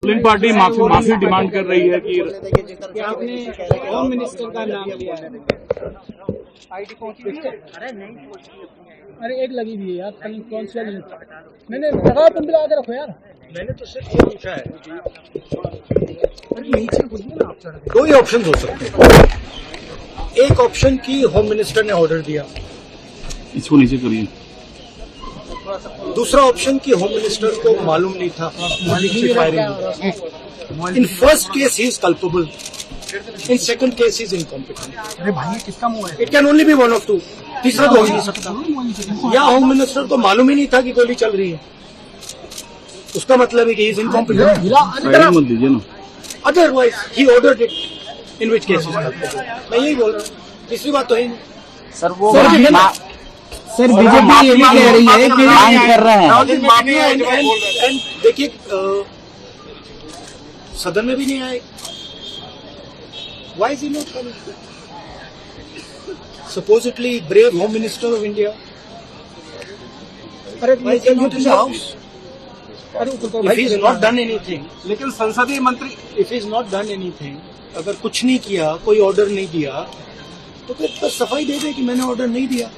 Ruling party माफी demand कर रही है कि आपने होम मिनिस्टर का नाम लिया है। अरे एक लगी हुई है यार, कौन सी वाली? मैंने लगा, तुम भी लगा के रखो यार। मैंने तो सिर्फ ये पूछा है। अरे नीचे पूछिए ना आप। दो ही ऑप्शन हो सकते हैं। एक ऑप्शन की होम मिनिस्टर ने ऑर्डर दिया, इसको नीचे करिए। दूसरा ऑप्शन की होम मिनिस्टर को मालूम नहीं था firing. In first case he is culpable, in second case he is incompetent. अरे भाई ये किसका मुंह है? It can only be one of two, तीसरा तो हो ही नहीं सकता। या होम मिनिस्टर को मालूम ही नहीं था कि गोली चल रही है, उसका मतलब है कि ही इज इनकॉम्पिटेंट। मत दीजिए ना। Otherwise he ordered it, in which case मैं यही बोल रहा हूँ। तीसरी बात तो है नहीं। सर वो सर बीजेपी ये भी कह रही है कि मांग कर रहे हैं। एंड देखिए, सदन में भी नहीं आए। Why is he not coming? Supposedly brave home minister of India, why is he not in the house? If he has not done anything, लेकिन संसदीय मंत्री, if he has not done anything, अगर कुछ नहीं किया, कोई ऑर्डर नहीं दिया, तो फिर बस सफाई दे दे कि मैंने ऑर्डर नहीं दिया।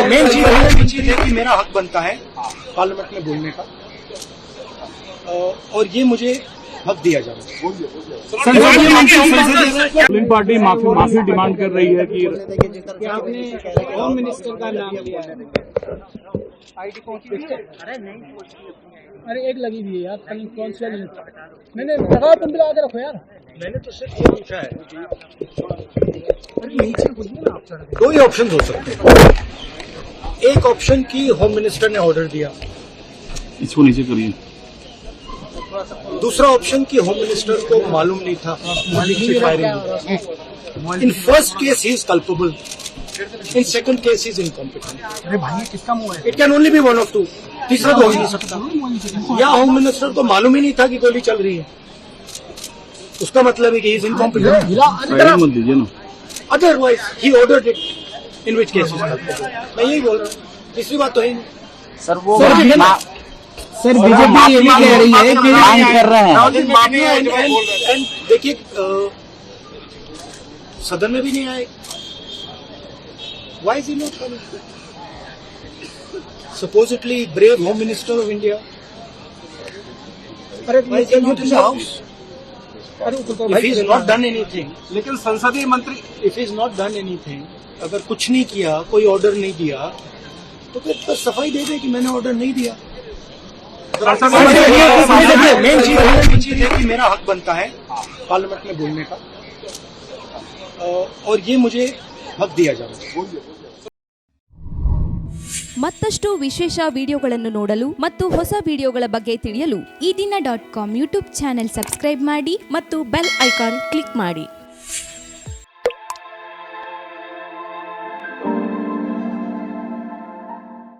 मेन चीज है कि मेरा हक बनता है पार्लियामेंट में बोलने का, और ये मुझे हक दिया जाए। रूलिंग पार्टी माफी डिमांड कर रही है कि आपने होम मिनिस्टर का नाम लिया है। अरे एक लगी हुई है यार, कौन सी वाली? मैंने लगा, तुम भी लगा के रखो यार। मैंने तो सिर्फ ये पूछा है। अरे नीचे पूछिए ना आप। दो ही ऑप्शन हो सकते हैं। एक ऑप्शन की होम मिनिस्टर ने ऑर्डर दिया, इसको नीचे करिए। दूसरा ऑप्शन की होम मिनिस्टर को मालूम नहीं था firing. In first case he is culpable, in second case he is incompetent. अरे भाई ये किसका मुंह है? It can only be one of two, तीसरा तो हो ही नहीं सकता। या होम मिनिस्टर को मालूम ही नहीं था कि गोली चल रही है, उसका मतलब है कि ही इज इनकॉम्पिटेंट। मत दीजिए ना। Otherwise he ordered it, in which case मैं यही बोल रहा हूँ। तीसरी बात तो है नहीं। सर वो सर बीजेपी ये भी कह रही है कि मांग कर रहे हैं। एंड देखिए, सदन में भी नहीं आए। Why is he not coming? Supposedly brave home minister of India, why is he not in the house? If he has not done anything, लेकिन संसदीय मंत्री, if he has not done anything, अगर कुछ नहीं किया, कोई ऑर्डर नहीं दिया, तो फिर बस सफाई दे दे कि मैंने ऑर्डर नहीं दिया। मेन चीज है कि मेरा हक बनता है पार्लियामेंट में बोलने का, और ये मुझे हक दिया जाए। ಮತ್ತಷ್ಟು ವಿಶೇಷ ವಿಡಿಯೋಗಳನ್ನು ನೋಡಲು ಮತ್ತು ಹೊಸ ವಿಡಿಯೋಗಳ ಬಗ್ಗೆ ತಿಳಿಯಲು ಈ ದಿನ .com ಯೂಟ್ಯೂಬ್ ಚಾನೆಲ್ ಸಬ್ಸ್ಕ್ರೈಬ್ ಮಾಡಿ ಮತ್ತು ಬೆಲ್ ಐಕಾನ್ ಕ್ಲಿಕ್ ಮಾಡಿ.